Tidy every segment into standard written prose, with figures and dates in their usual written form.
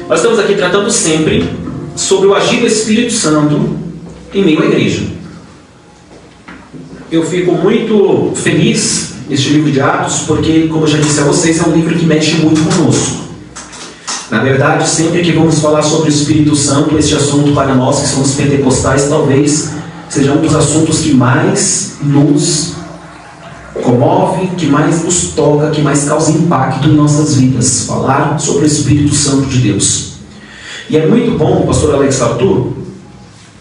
Nós estamos aqui tratando sempre sobre o agir do Espírito Santo em meio à igreja. Eu fico muito feliz neste livro de Atos, porque, como eu já disse a vocês, é um livro que mexe muito conosco. Na verdade, sempre que vamos falar sobre o Espírito Santo, este assunto para nós que somos pentecostais, talvez seja um dos assuntos que mais nos comove, que mais nos toca, que mais causa impacto em nossas vidas. Falar sobre o Espírito Santo de Deus. E é muito bom, pastor Alex Arthur,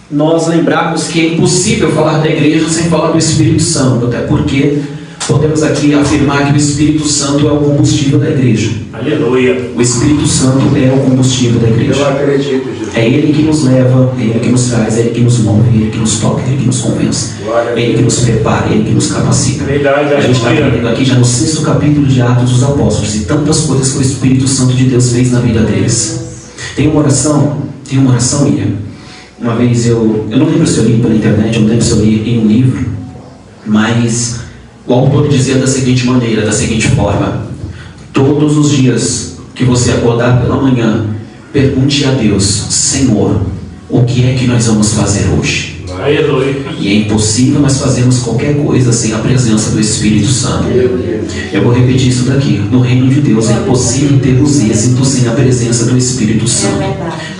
nós lembrarmos que é impossível falar da igreja sem falar do Espírito Santo, até porque podemos aqui afirmar que o Espírito Santo é o combustível da igreja. Aleluia. O Espírito Santo é o combustível da igreja. Eu acredito, Jesus. É Ele que nos leva, é Ele que nos traz, é Ele que nos move, é Ele que nos toca, é Ele que nos convence, é Ele que nos prepara, é Ele que nos capacita. Verdade, a gente está vendo aqui já no 6º capítulo de Atos dos Apóstolos e tantas coisas que o Espírito Santo de Deus fez na vida deles. Tem uma oração, William. Uma vez eu não lembro se eu li pela internet, eu não lembro se eu li em um livro, mas o autor dizia da seguinte maneira, da seguinte forma: todos os dias que você acordar pela manhã, pergunte a Deus: Senhor, o que é que nós vamos fazer hoje? E é impossível nós fazermos qualquer coisa sem a presença do Espírito Santo. Eu vou repetir isso daqui. No reino de Deus é impossível termos êxito sem a presença do Espírito Santo.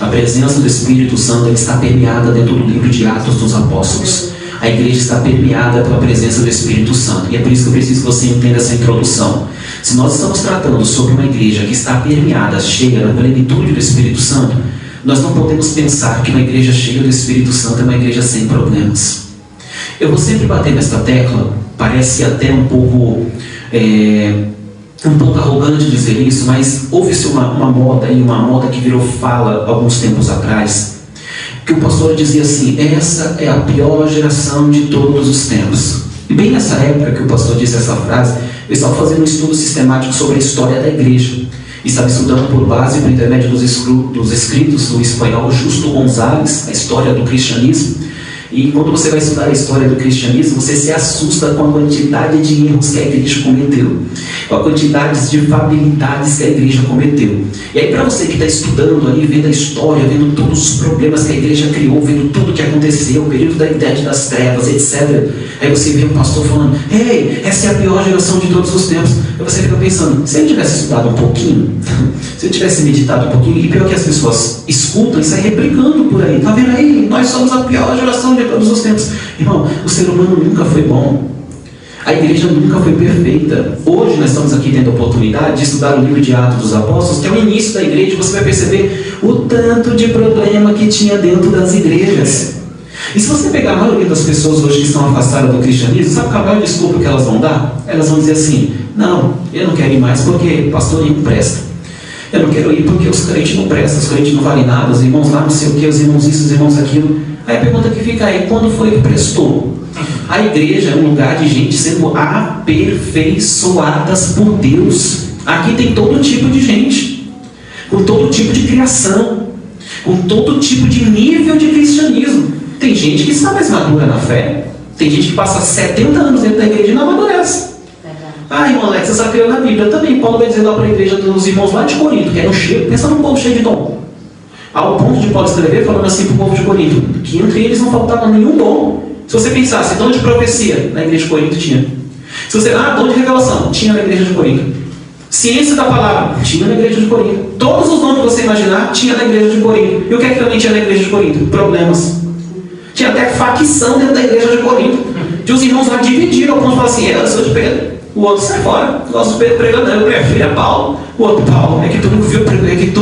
A presença do Espírito Santo está permeada dentro do livro de Atos dos Apóstolos. A igreja está permeada pela presença do Espírito Santo. E é por isso que eu preciso que você entenda essa introdução. Se nós estamos tratando sobre uma igreja que está permeada, cheia da plenitude do Espírito Santo, nós não podemos pensar que uma igreja cheia do Espírito Santo é uma igreja sem problemas. Eu vou sempre bater nesta tecla, parece até um pouco arrogante dizer isso, mas houve-se uma moda que virou fala alguns tempos atrás, que o pastor dizia assim: essa é a pior geração de todos os tempos. E bem nessa época que o pastor disse essa frase, eu estava fazendo um estudo sistemático sobre a história da igreja. Estava estudando por base, por intermédio dos escritos do espanhol Justo González, a história do cristianismo. E quando você vai estudar a história do cristianismo, você se assusta com a quantidade de erros que a igreja cometeu, com a quantidade de fabilidades que a igreja cometeu. E aí, para você que está estudando ali, vendo a história, vendo todos os problemas que a igreja criou, vendo tudo que aconteceu, o período da Idade das Trevas, etc., aí você vê o pastor falando: ei, essa é a pior geração de todos os tempos. Aí você fica pensando: se ele tivesse estudado um pouquinho, se ele tivesse meditado um pouquinho, e pior que as pessoas escutam e saem replicando por aí: tá vendo aí, nós somos a pior geração de todos os tempos. Irmão, o ser humano nunca foi bom. A igreja nunca foi perfeita. Hoje nós estamos aqui tendo a oportunidade de estudar o livro de Atos dos Apóstolos, que é o início da igreja, e você vai perceber o tanto de problema que tinha dentro das igrejas. E se você pegar a maioria das pessoas hoje que estão afastadas do cristianismo, sabe qual é a maior desculpa que elas vão dar? Elas vão dizer assim: não, eu não quero ir mais porque pastor não presta. Eu não quero ir porque os crentes não prestam, os crentes não valem nada, os irmãos lá não sei o que, os irmãos isso, os irmãos aquilo. Aí a pergunta que fica aí: quando foi que prestou? A igreja é um lugar de gente sendo aperfeiçoadas por Deus. Aqui tem todo tipo de gente, com todo tipo de criação, com todo tipo de nível de cristianismo. Tem gente que está mais madura na fé, tem gente que passa 70 anos dentro da igreja e não amadurece. Irmão Alex, você sabe que eu na Bíblia também. Paulo vai dizer lá para a igreja dos irmãos lá de Corinto, que era um cheio, pensa num povo cheio de dom. Ao ponto de Paulo escrever falando assim para o povo de Corinto, que entre eles não faltava nenhum dom. Se você pensasse, dom de profecia, na igreja de Corinto tinha. Se você, dom de revelação, tinha na igreja de Corinto. Ciência da palavra, tinha na igreja de Corinto. Todos os dons que você imaginar, tinha na igreja de Corinto. E o que é que também tinha na igreja de Corinto? Problemas. Tinha até facção dentro da igreja de Corinto. E os irmãos lá dividiram, alguns falaram assim: eu sou de Pedro, o outro sai fora, eu gosto de Pedro pregando, eu prefiro a Paulo. O outro: Paulo, é que tu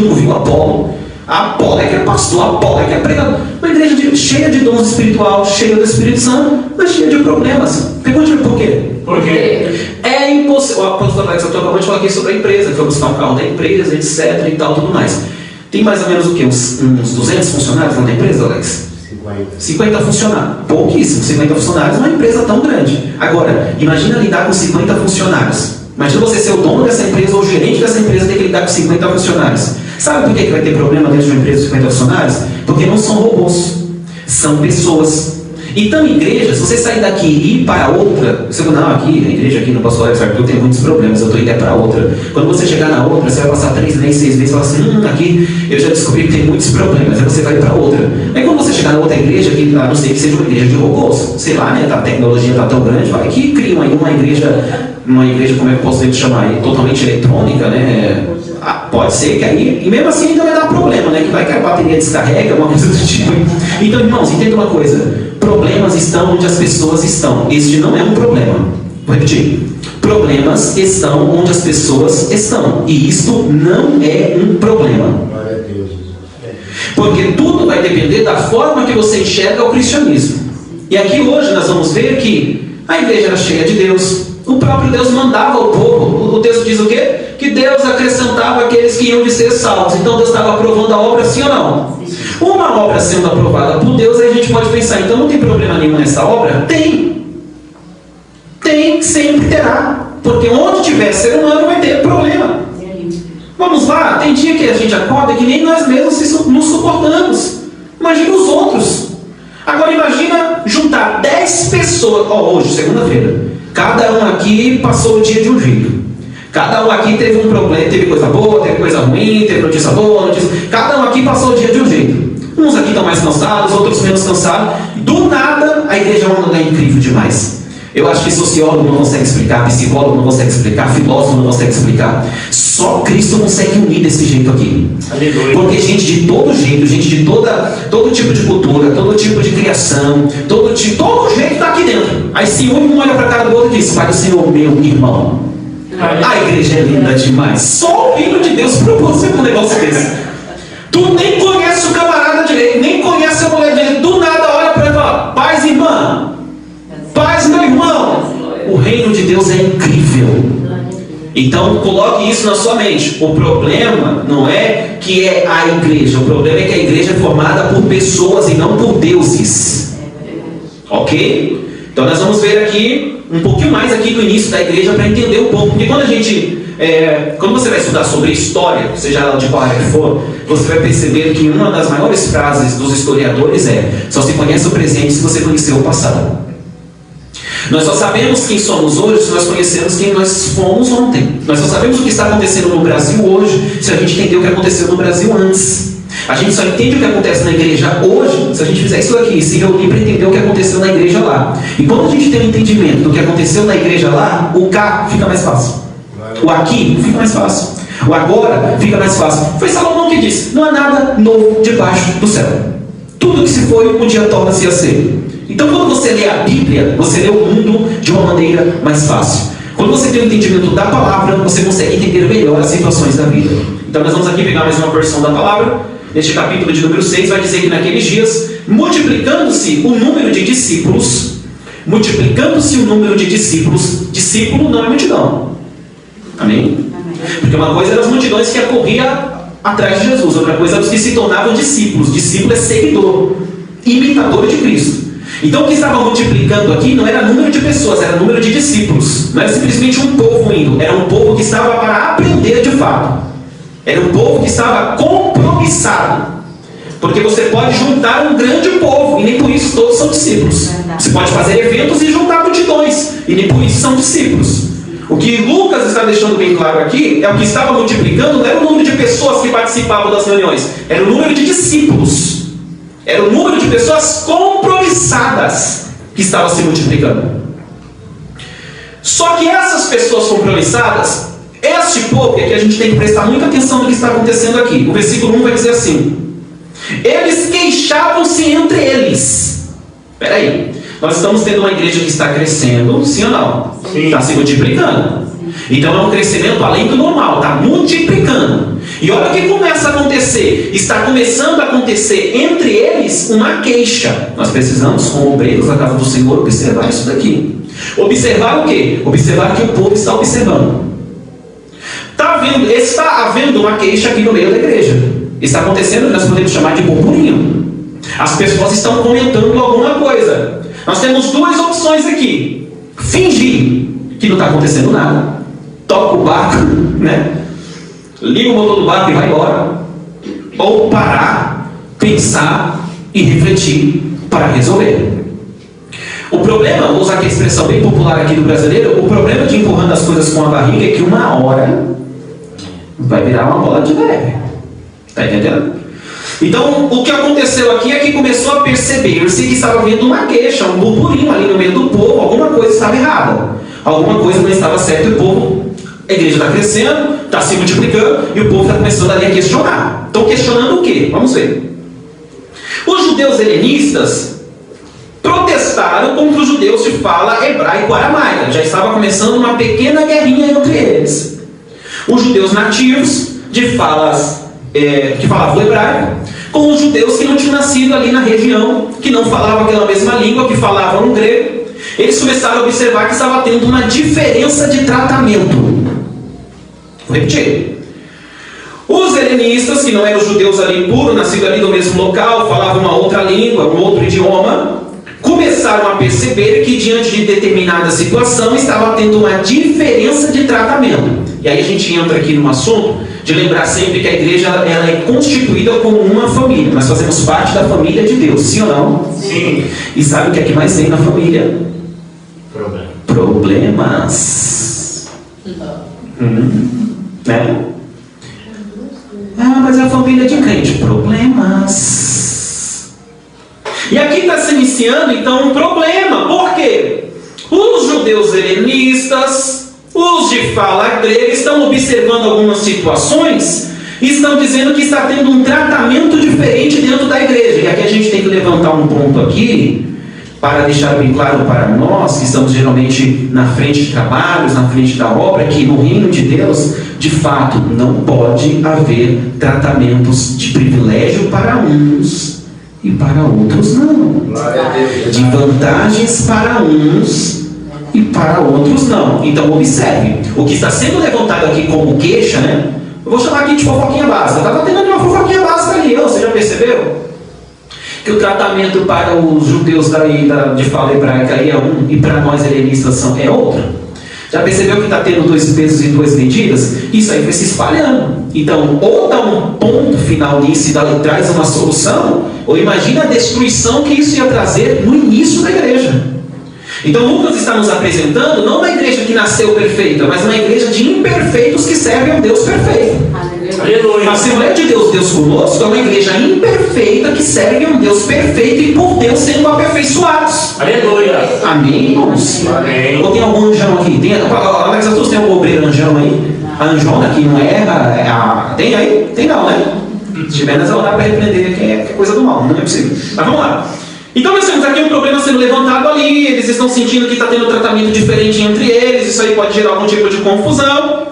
não viu Apolo. Apolo é que é pastor, Apolo é que é pregador. Uma igreja cheia de dons espirituais, cheia do Espírito Santo, mas cheia de problemas. Pergunte-me por quê? Por quê? É impossível. O apóstolo Alex, eu acabei de falar aqui sobre a empresa, que foi buscar um carro da empresa, etc. e tal, tudo mais. Tem mais ou menos o quê? Uns 200 funcionários na empresa, Alex? 50 funcionários. Pouquíssimo. 50 funcionários numa empresa tão grande. Agora, imagina lidar com 50 funcionários. Imagina você ser o dono dessa empresa ou o gerente dessa empresa, ter que lidar com 50 funcionários. Sabe por que vai ter problema dentro de uma empresa de 50 funcionários? Porque não são robôs, são pessoas. Então, igreja, se você sair daqui e ir para outra, você fala, não, aqui, a igreja aqui no Pastor Alex Arthur tem muitos problemas, eu estou indo para outra. Quando você chegar na outra, você vai passar 3 meses, 6 meses e falar assim, aqui eu já descobri que tem muitos problemas, aí você vai para outra. Aí quando você chegar na outra igreja, que a não ser que seja uma igreja de robôs, sei lá, né, a tecnologia está tão grande, vai que criam aí uma igreja, como é que eu posso chamar aí, totalmente eletrônica, né? Pode ser que aí, e mesmo assim ainda vai dar problema, né? Que vai que a bateria descarrega, uma coisa do tipo. Então, irmãos, entenda uma coisa: problemas estão onde as pessoas estão. Este não é um problema. Vou repetir: problemas estão onde as pessoas estão. E isto não é um problema. Porque tudo vai depender da forma que você enxerga o cristianismo. E aqui hoje nós vamos ver que a igreja era cheia de Deus. O próprio Deus mandava ao povo. O texto diz o quê? Que Deus acrescentava aqueles que iam de ser salvos. Então Deus estava aprovando a obra, sim ou não? Uma obra sendo aprovada por Deus, aí a gente pode pensar, então não tem problema nenhum nessa obra? Tem, sempre terá. Porque onde tiver ser humano vai ter problema. Vamos lá, tem dia que a gente acorda que nem nós mesmos nos suportamos. Imagina os outros. Agora imagina juntar 10 pessoas, hoje, segunda-feira. Cada um aqui passou o dia de um jeito. Cada um aqui teve um problema, teve coisa boa, teve coisa ruim, teve notícia boa, notícia... Cada um aqui passou o dia de um jeito. Uns aqui estão mais cansados, outros menos cansados. Do nada, a igreja é um lugar incrível demais. Eu acho que sociólogo não consegue explicar, psicólogo não consegue explicar, filósofo não consegue explicar. Só Cristo consegue unir desse jeito aqui. Aleluia. Porque gente de todo jeito, gente de todo tipo de cultura, todo tipo de criação, todo jeito está aqui dentro. Aí se um olha para a cara do outro e diz: Pai do Senhor, meu irmão. A igreja é linda demais. Só o Filho de Deus proporciona um negócio desse. Tu nem conhece o camarada direito, nem conhece a mulher direito. Do nada olha para ele e fala: paz, irmã. Paz, meu irmão. O reino de Deus é incrível. Então coloque isso na sua mente. O problema não é que é a igreja. O problema é que a igreja é formada por pessoas e não por deuses. Ok? Então nós vamos ver aqui um pouquinho mais aqui do início da igreja para entender um pouco. Porque quando você vai estudar sobre história, seja ela de qual área que for, você vai perceber que uma das maiores frases dos historiadores é: só se conhece o presente se você conheceu o passado. Nós só sabemos quem somos hoje se nós conhecemos quem nós fomos ontem. Nós só sabemos o que está acontecendo no Brasil hoje se a gente entender o que aconteceu no Brasil antes. A gente só entende o que acontece na igreja hoje se a gente fizer isso daqui, se reunir para entender o que aconteceu na igreja lá. E quando a gente tem um entendimento do que aconteceu na igreja lá, o cá fica mais fácil. O aqui fica mais fácil. O agora fica mais fácil. Foi Salomão que disse: não há nada novo debaixo do céu. Tudo que se foi, um dia torna-se a ser. Então quando você lê a Bíblia, você lê o mundo de uma maneira mais fácil. Quando você tem o entendimento da palavra, você consegue entender melhor as situações da vida. Então nós vamos aqui pegar mais uma porção da palavra. Neste capítulo de número 6 vai dizer que naqueles dias, multiplicando-se o número de discípulos, discípulo não é multidão. Amém? Porque uma coisa eram as multidões que corriam atrás de Jesus, outra coisa eram os que se tornavam discípulos. Discípulo é seguidor, imitador de Cristo. Então o que estava multiplicando aqui não era número de pessoas, era número de discípulos. Não era simplesmente um povo indo, era um povo que estava para aprender de fato. Era um povo que estava compromissado. Porque você pode juntar um grande povo e nem por isso todos são discípulos. Você pode fazer eventos e juntar multidões e nem por isso são discípulos. O que Lucas está deixando bem claro aqui é o que estava multiplicando não era o número de pessoas que participavam das reuniões, era o número de discípulos. Era o número de pessoas compromissadas que estava se multiplicando. Só que essas pessoas compromissadas, este povo, é que a gente tem que prestar muita atenção no que está acontecendo aqui. O versículo 1 vai dizer assim: eles queixavam-se entre eles. Espera aí, nós estamos tendo uma igreja que está crescendo, sim ou não? Sim. Está se multiplicando. Então é um crescimento além do normal, está multiplicando. E olha o que começa a acontecer. Está começando a acontecer entre eles uma queixa. Nós precisamos, como obreiros da casa do Senhor, observar isso daqui. Observar o quê? Observar que o povo está observando. Está havendo uma queixa aqui no meio da igreja. Está acontecendo o que nós podemos chamar de burburinho. As pessoas estão comentando alguma coisa. Nós temos duas opções aqui: fingir que não está acontecendo nada, toca o barco, né? Liga o motor do barco e vai embora. Ou parar, pensar e refletir para resolver. O problema, vou usar aqui a expressão bem popular aqui do brasileiro, o problema de empurrando as coisas com a barriga é que uma hora vai virar uma bola de neve. Está entendendo? Então, o que aconteceu aqui é que começou a perceber-se que estava havendo uma queixa, um burburinho ali no meio do povo, alguma coisa estava errada, alguma coisa não estava certa e o povo, a igreja está crescendo, está se multiplicando e o povo está começando ali a questionar. Estão questionando o quê? Vamos ver. Os judeus helenistas protestaram contra os judeus de fala hebraico-aramaica. Já estava começando uma pequena guerrinha entre eles. Os judeus nativos de falas que falavam hebraico, com os judeus que não tinham nascido ali na região, que não falavam aquela mesma língua, que falavam grego. Eles começaram a observar que estava tendo uma diferença de tratamento. Vou repetir. Os helenistas, que não eram judeus ali puros, nascidos ali no mesmo local, falavam uma outra língua, um outro idioma, começaram a perceber que diante de determinada situação estava tendo uma diferença de tratamento. E aí a gente entra aqui no assunto de lembrar sempre que a igreja ela é constituída como uma família. Nós fazemos parte da família de Deus, sim ou não? Sim. E sabe o que é que mais tem na família? Problemas. Né? Ah, mas é a família de crente. Problemas. E aqui está se iniciando então um problema. Por quê? Os judeus helenistas, os de fala grega, estão observando algumas situações e estão dizendo que está tendo um tratamento diferente dentro da igreja. E aqui a gente tem que levantar um ponto aqui, para deixar bem claro para nós, que estamos geralmente na frente de trabalhos, na frente da obra, que no reino de Deus, de fato, não pode haver tratamentos de privilégio para uns e para outros não. De vantagens para uns e para outros não. Então observe, o que está sendo levantado aqui como queixa, né? Eu vou chamar aqui de fofoquinha básica. Estava tendo uma fofoquinha básica ali, você já percebeu? Que o tratamento para os judeus de fala hebraica é um e para nós helenistas é outro. Já percebeu que está tendo 2 pesos e 2 medidas? Isso aí vai se espalhando. Então, ou dá um ponto final nisso e traz uma solução, ou imagina a destruição que isso ia trazer no início da igreja. Então, Lucas está nos apresentando não uma igreja que nasceu perfeita, mas uma igreja de imperfeitos que servem a um Deus perfeito. Aleluia. A Assembleia de Deus, Deus conosco, é uma igreja imperfeita que serve a um Deus perfeito e por Deus sendo aperfeiçoados. Aleluia. Amém, irmãos? Amém. Ou tem algum anjão aqui? Alex, tu tem algum obreiro anjão aí? A anjona que não é tem aí? Tem não, né? Se tiver, nós vamos orar para repreender, que é coisa do mal, não é possível. Mas vamos lá. Então nós temos aqui um problema sendo levantado ali, eles estão sentindo que está tendo um tratamento diferente entre eles, isso aí pode gerar algum tipo de confusão.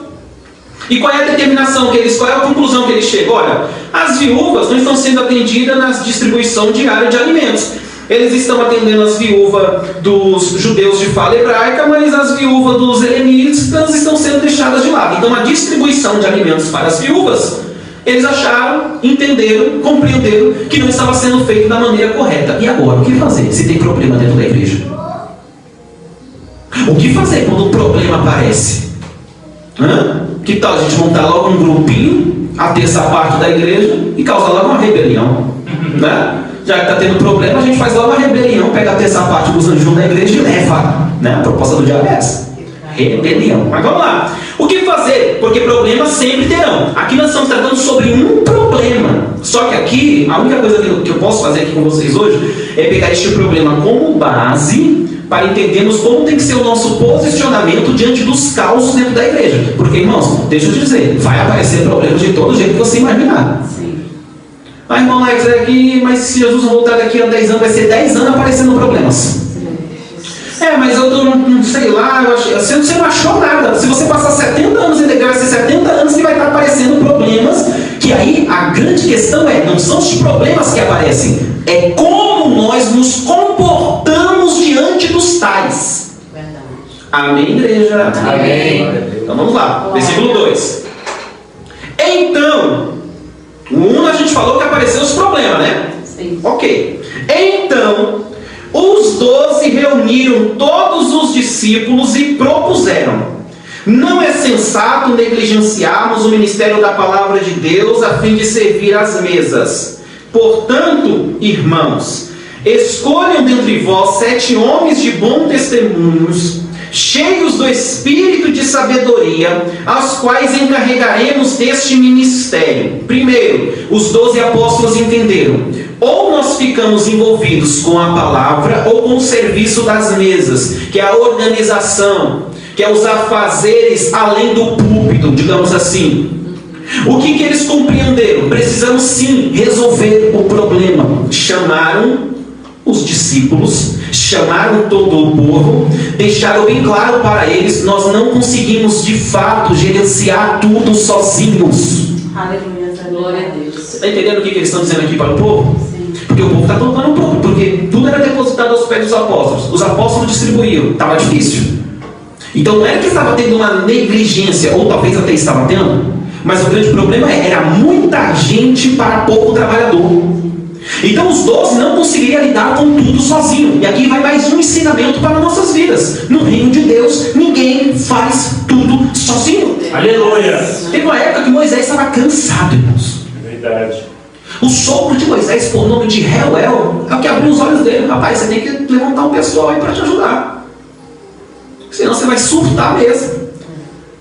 E qual é a determinação que eles, qual é a conclusão que eles chegam? Olha, as viúvas não estão sendo atendidas na distribuição diária de alimentos. Eles estão atendendo as viúvas dos judeus de fala hebraica, mas as viúvas dos helenistas estão sendo deixadas de lado. Então a distribuição de alimentos para as viúvas, eles acharam, entenderam, compreenderam que não estava sendo feito da maneira correta. E agora, o que fazer se tem problema dentro da igreja? O que fazer quando o problema aparece? Que tal a gente montar logo um grupinho, a terça parte da igreja, e causar logo uma rebelião? Né? Já que está tendo problema, a gente faz logo uma rebelião, pega a terça parte dos anjos da igreja e leva. Né? A proposta do diabo é essa. Rebelião. Mas vamos lá. O que fazer? Porque problemas sempre terão. Aqui nós estamos tratando sobre um problema. Só que aqui, a única coisa que eu posso fazer aqui com vocês hoje é pegar este problema como base para entendermos como tem que ser o nosso posicionamento diante dos causos dentro da igreja. Porque, irmãos, deixa eu te dizer, vai aparecer problemas de todo jeito que você imaginar. Sim. Ah, irmão Alex, mas se Jesus voltar daqui a 10 anos, vai ser 10 anos aparecendo problemas. Mas eu não sei lá, você não achou nada. Se você passar 70 anos em igreja, vai ser 70 anos que vai estar aparecendo problemas, que aí a grande questão não são os problemas que aparecem, é como nós nos comportamos diante dos tais. Verdade. Amém, igreja? Amém. Então vamos lá, versículo 2. Então, a gente falou que apareceu os problemas, né? Sim. Ok. Então, os 12 reuniram todos os discípulos e propuseram: não é sensato negligenciarmos o ministério da palavra de Deus a fim de servir às mesas. Portanto, irmãos, escolham dentre vós 7 homens de bom testemunhos, cheios do espírito de sabedoria, aos quais encarregaremos deste ministério. Primeiro, os 12 apóstolos entenderam: ou nós ficamos envolvidos com a palavra, ou com o serviço das mesas, que é a organização, que é os afazeres além do púlpito, digamos assim. O que eles compreenderam? Precisamos sim resolver o problema. Chamaram os discípulos, chamaram todo o povo, deixaram bem claro para eles: nós não conseguimos de fato gerenciar tudo sozinhos. Aleluia, glória a Deus. Você está entendendo o que eles estão dizendo aqui para o povo? Sim. Porque o povo está tocando um pouco, porque tudo era depositado aos pés dos apóstolos. Os apóstolos distribuíam, estava difícil. Então não é que estava tendo uma negligência, ou talvez até estava tendo, mas o grande problema era muita gente para pouco trabalhador. Então os 12 não conseguiriam lidar com tudo sozinho. E aqui vai mais um ensinamento para nossas vidas. No reino de Deus, ninguém faz tudo sozinho. Aleluia. Teve uma época que Moisés estava cansado, irmãos. Verdade. O sogro de Moisés, por nome de Reuel, é o que abriu os olhos dele. Rapaz, você tem que levantar um pessoal aí para te ajudar. Senão você vai surtar mesmo.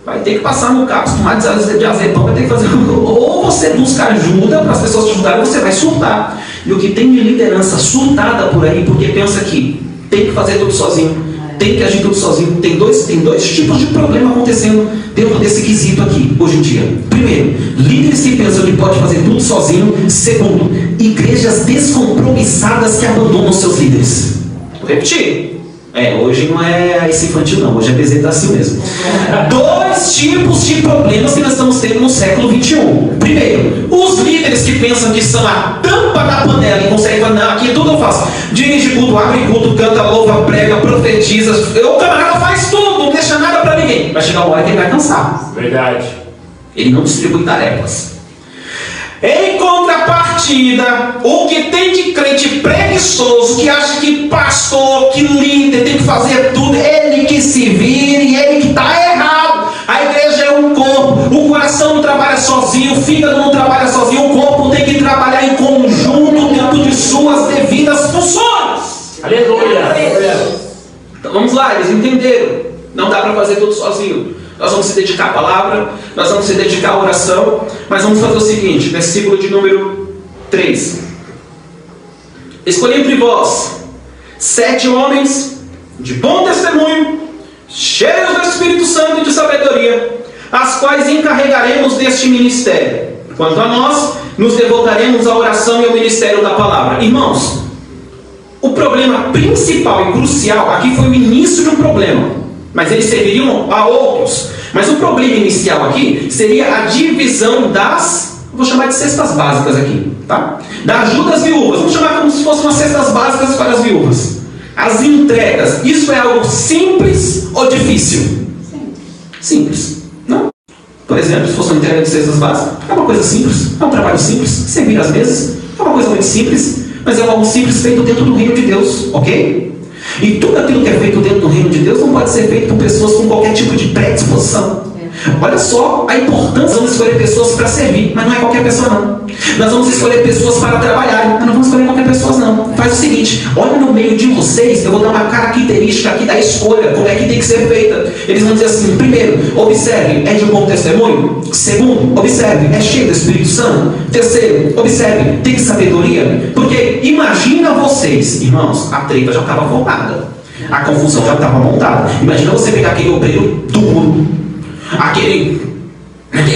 Vai ter que passar no carro, tomar de azepão, vai ter que fazer. Ou você busca ajuda para as pessoas te ajudarem, ou você vai surtar. E o que tem de liderança surtada por aí, porque pensa que tem que fazer tudo sozinho, tem que agir tudo sozinho. Tem dois tipos de problema acontecendo dentro desse quesito aqui, hoje em dia. Primeiro, líderes que pensam que pode fazer tudo sozinho. Segundo, igrejas descompromissadas que abandonam seus líderes. Vou repetir. Hoje não é esse infantil não, hoje é bezetacil mesmo. 2 tipos de problemas que nós estamos tendo no século 21. Primeiro, os líderes que pensam que são a tampa da panela e conseguem falar: não, aqui tudo eu faço. Dirige culto, abre culto, canta, louva, prega, profetiza. O camarada faz tudo, não deixa nada para ninguém. Vai chegar uma hora que ele vai cansar. Verdade. Ele não distribui tarefas. Em contrapartida, o que tem de crente preguiçoso, que acha que pastor, que líder tem que fazer tudo, ele que se vire e ele que está errado. A igreja é um corpo, o coração não trabalha sozinho, o fígado não trabalha sozinho, o corpo tem que trabalhar em conjunto dentro de suas devidas funções. Aleluia. Então vamos lá, eles entenderam. Não dá para fazer tudo sozinho. Nós vamos se dedicar à palavra, nós vamos se dedicar à oração, mas vamos fazer o seguinte, versículo de número 3. Escolhi entre vós 7 homens de bom testemunho, cheios do Espírito Santo e de sabedoria, as quais encarregaremos deste ministério. Quanto a nós, nos devotaremos à oração e ao ministério da palavra. Irmãos, o problema principal e crucial aqui foi o início de um problema, mas eles serviriam a outros. Mas o problema inicial aqui seria a divisão das, vou chamar de cestas básicas aqui, tá? Da ajuda às viúvas. Vamos chamar como se fossem umas cestas básicas para as viúvas. As entregas. Isso é algo simples ou difícil? Simples. Não? Por exemplo, se fosse uma entrega de cestas básicas, é uma coisa simples, é um trabalho simples, servir as mesas, é uma coisa muito simples, mas é algo simples feito dentro do reino de Deus, ok? E tudo aquilo que é feito dentro do reino de Deus não pode ser feito por pessoas com qualquer tipo de predisposição. Olha só a importância. Vamos escolher pessoas para servir, mas não é qualquer pessoa não. Nós vamos escolher pessoas para trabalhar, mas não vamos escolher qualquer pessoa não. Faz o seguinte, olha no meio de vocês, eu vou dar uma característica aqui da escolha, como é que tem que ser feita. Eles vão dizer assim: primeiro, observe, é de bom testemunho. Segundo, observe, é cheio do Espírito Santo. Terceiro, observe, tem sabedoria. Porque imagina vocês, irmãos, a treta já estava formada, a confusão já estava montada. Imagina você pegar aquele obreiro duro, aquele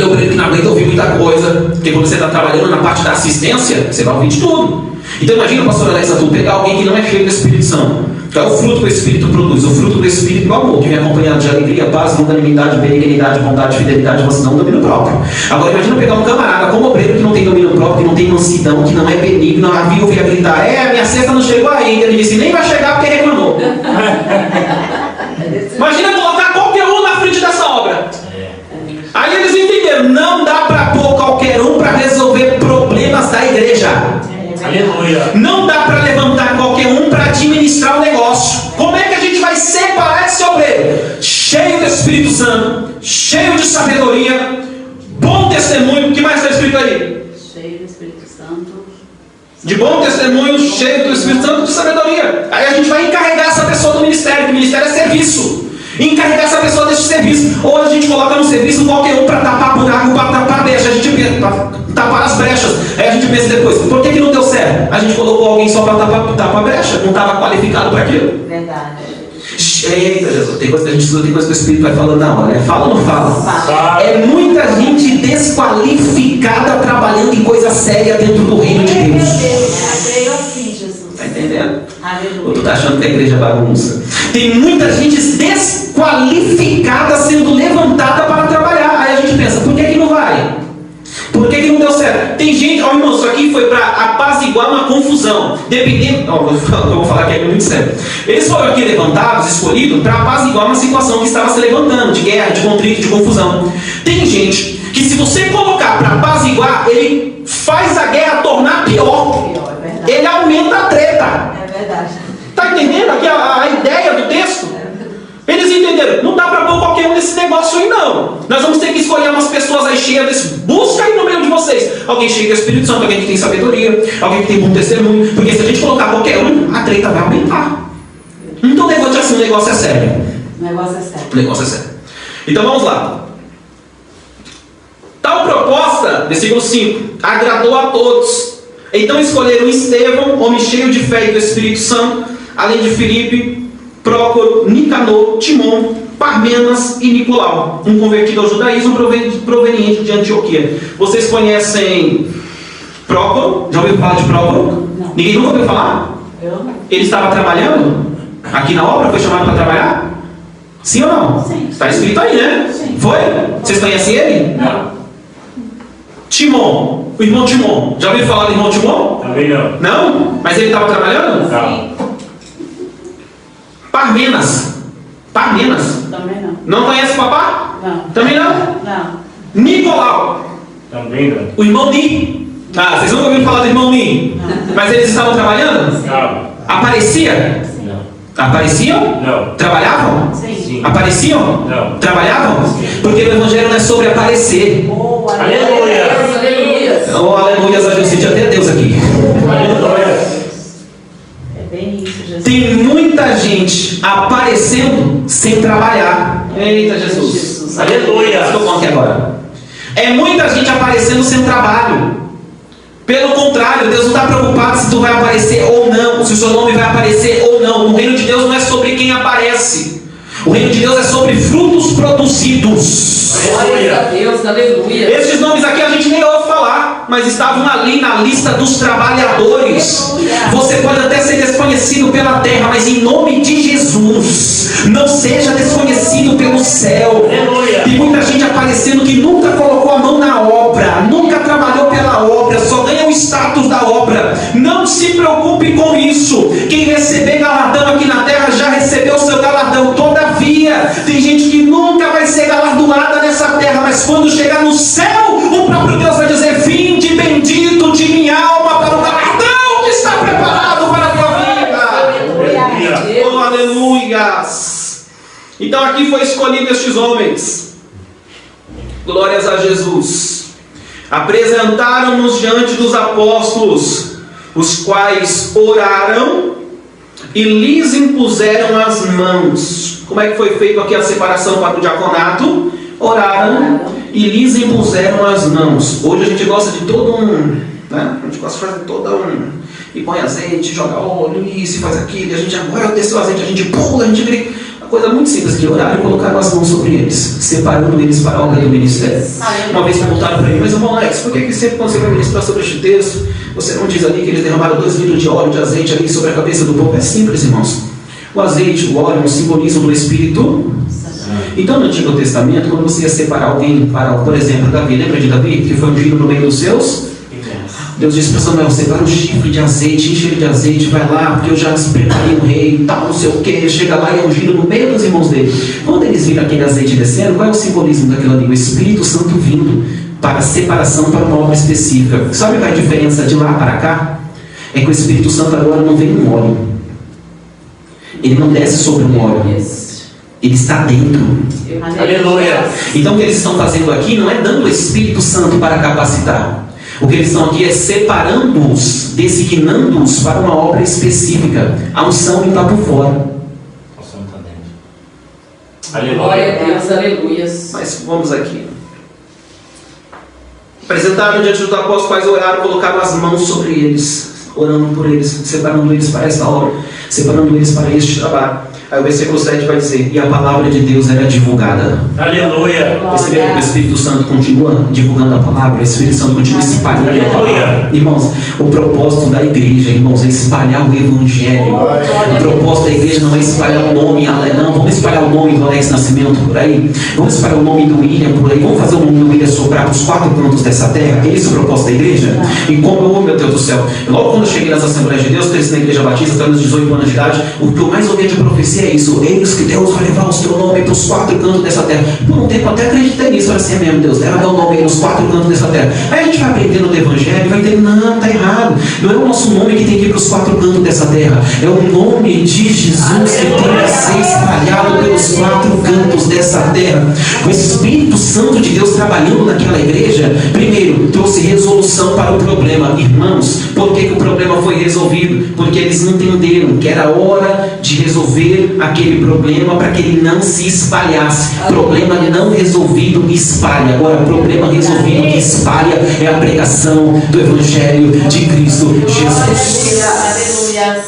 obreiro que não aguenta ouvir muita coisa, porque quando você está trabalhando na parte da assistência, você vai ouvir de tudo. Então imagina, pastor Alex, tu pegar alguém que não é cheio do Espírito Santo. Qual é o fruto que o Espírito produz? O fruto do Espírito é o amor, que vem acompanhado de alegria, paz, longanimidade, benignidade, bondade, fidelidade, mansidão, domínio próprio. Agora imagina pegar um camarada como obreiro que não tem domínio próprio, que não tem mansidão, que não é benigno, a viúva ia gritar: a minha cesta não chegou ainda. Ele disse: nem vai chegar porque reclamou. Imagina colocar qualquer um na frente dessa obra. Aí eles entenderam: não dá para pôr qualquer um para resolver problemas da igreja. Aleluia. Não dá para levantar qualquer um para administrar o negócio. Como é que a gente vai separar esse obreiro? Cheio do Espírito Santo, cheio de sabedoria, bom testemunho. O que mais está escrito aí? Cheio do Espírito Santo. De bom testemunho, cheio do Espírito Santo, de sabedoria. Aí a gente vai encarregar essa pessoa do ministério, que o ministério é serviço. Encarregar essa pessoa desse serviço. Ou a gente coloca no serviço qualquer um para tapar buraco, para tapar brecha. A gente pensa, para tapar as brechas. Aí a gente pensa depois, por que não deu certo? A gente colocou alguém só para tapar a brecha, não estava qualificado para aquilo. Verdade. Eita, Jesus, tem coisa que a gente estuda, tem coisa que o Espírito vai falando na hora. Fala ou não fala? Fala. É muita gente desqualificada trabalhando em coisa séria dentro do reino de Deus. Creio assim, Jesus. Está entendendo? Ou tu Aleluia. tá achando que a igreja é bagunça? Tem muita gente desqualificada sendo levantada para trabalhar. Aí a gente pensa, por que não vai? Por que não deu certo? Tem gente, ó irmão, isso aqui foi para apaziguar uma confusão. Dependendo, ó, eu vou falar aqui é muito sério. Eles foram aqui levantados, escolhidos, para apaziguar uma situação que estava se levantando, de guerra, de conflito, de confusão. Tem gente que se você colocar para apaziguar, ele faz a guerra tornar pior. Pior, é verdade. Ele aumenta a treta. É verdade. Está entendendo aqui a ideia do texto? Eles entenderam, não dá para pôr qualquer um nesse negócio aí não. Nós vamos ter que escolher umas pessoas aí cheias desse. Busca aí no meio de vocês. Alguém cheio do Espírito Santo, alguém que tem sabedoria, alguém que tem bom testemunho. Porque se a gente colocar qualquer um, a treta vai aumentar. Então levante assim, o negócio é sério. O negócio é sério. O negócio é sério. Então vamos lá. Tal proposta, versículo 5, agradou a todos. Então escolheram Estevão, homem cheio de fé e do Espírito Santo, além de Filipe, Prócoro, Nicanor, Timon, Parmenas e Nicolau, um convertido ao judaísmo proveniente de Antioquia. Vocês conhecem Prócoro? Já ouviu falar de Prócoro? Não. Ninguém nunca ouviu falar? Eu não. Ele estava trabalhando aqui na obra? Foi chamado para trabalhar? Sim ou não? Sim. Está escrito aí, né? Sim. Foi? Vocês conhecem ele? Não. Timon, o irmão Timon. Já ouviu falar do irmão Timon? Também não. Não? Mas ele estava trabalhando? Não. Parmenas. Parmenas. Também não. Não conhece o papá? Não. Também não? Não. Nicolau, Também não. o irmão Ni. Ah, vocês nunca ouviram falar do irmão Ni? Mas eles estavam trabalhando? Não. Aparecia? Não. Apareciam? Não. Trabalhavam? Sim. Sim. Apareciam? Não. Trabalhavam? Porque o evangelho não é sobre aparecer. Oh, Aleluia. Aleluia. Oh, aleluia, a gente sente até Deus aqui. Aleluia. É bem isso, Jesus. Tem muita gente aparecendo sem trabalhar. Eita, Jesus. Jesus. Aleluia. Estou falando aqui agora. É muita gente aparecendo sem trabalho. Pelo contrário, Deus não está preocupado se tu vai aparecer ou não, se o seu nome vai aparecer ou não. O reino de Deus não é sobre quem aparece. O reino de Deus é sobre frutos produzidos. Glória a Deus, aleluia. Esses nomes aqui a gente nem ouve falar, mas estavam ali na lista dos trabalhadores. Você pode até ser desconhecido pela terra, mas em nome de Jesus, não seja desconhecido pelo céu. Aleluia. Tem muita gente aparecendo que nunca colocou a mão na obra, nunca trabalhou pela obra, só ganha o status da obra. Não se preocupe com isso. Quem receber galardão aqui na terra já recebeu o seu galardão. Todavia, tem gente que nunca vai ser galardoada nessa terra, mas quando chegar no céu, o próprio Deus vai dizer: vinde bendito de minha alma para o galardão que está preparado para a tua vida. Aleluia. Oh, aleluias. Então aqui foi escolhido estes homens. Glórias a Jesus. Apresentaram-nos diante dos apóstolos, os quais oraram e lhes impuseram as mãos. Como é que foi feito aqui a separação para o diaconato? Oraram e lhes impuseram as mãos. Hoje a gente gosta de todo um, né? A gente gosta de fazer todo um, e põe azeite, joga óleo, isso, faz aquilo, e a gente agora desceu o azeite, a gente pula, a gente grita. Uma coisa muito simples, que oraram e colocaram as mãos sobre eles, separando eles para a obra do ministério. Uma vez perguntaram para mim: mas irmão Alex, por que sempre quando você vai ministrar sobre este texto, você não diz ali que eles derramaram 2 litros de óleo, de azeite ali sobre a cabeça do povo? É simples, irmãos. O azeite, o óleo, o simbolismo do Espírito. Então, no Antigo Testamento, quando você ia separar alguém para, por exemplo, Davi, lembra de Davi, que foi ungido no meio dos seus? Deus disse para Samuel: separa um chifre de azeite, enche ele de azeite, vai lá, porque eu já preparei um rei, tal, não sei o que. Chega lá e é ungido no meio dos irmãos dele. Quando eles viram aquele azeite descendo, qual é o simbolismo daquilo ali? O Espírito Santo vindo para a separação, para uma obra específica. Sabe qual é a diferença de lá para cá? É que o Espírito Santo agora não vem no óleo. Ele não desce sobre um óleo. Ele está dentro. Aleluia. Então o que eles estão fazendo aqui não é dando o Espírito Santo para capacitar. O que eles estão aqui é separando-os, designando-os para uma obra específica. A unção está por fora. Glória a Deus, aleluias. Mas vamos aqui. Apresentaram diante dos apóstolos, quais oraram, colocaram as mãos sobre eles, orando por eles, separando eles para esta obra, separando eles para este trabalho. Aí o versículo 7 vai dizer: e a palavra de Deus era divulgada. Aleluia. Perceberam que o Espírito Santo continua divulgando a palavra, o Espírito Santo continua espalhando a palavra. Irmãos, o propósito da igreja, irmãos, é espalhar o Evangelho. O propósito da igreja não é espalhar o nome, não, vamos espalhar o nome do Alex Nascimento por aí, vamos espalhar o nome do William por aí, vamos fazer o nome do William soprar para os 4 cantos dessa terra. É esse o propósito da igreja? E como, meu Deus do céu, logo quando eu cheguei nas Assembleias de Deus, cresci na Igreja Batista, até nos 18 anos de idade, o que eu mais ouvia de profecia é isso: eis que Deus vai levar o seu nome para os 4 cantos dessa terra. Por um tempo eu até acreditei nisso, falei assim: é mesmo, Deus, leva meu nome aí nos 4 cantos dessa terra. Aí a gente vai aprendendo do Evangelho e vai entendendo: não, está errado. Não é o nosso nome que tem que ir para os 4 cantos dessa terra, é o nome de Jesus que tem que ser espalhado pelos 4 cantos dessa terra. O Espírito Santo de Deus trabalhando naquela igreja, primeiro, trouxe resolução para o problema. Irmãos, por que o problema foi resolvido? Porque eles entenderam que era hora de resolver aquele problema para que ele não se espalhasse. Problema não resolvido espalha. Agora, problema resolvido que espalha é a pregação do Evangelho de Cristo Jesus. Aleluia.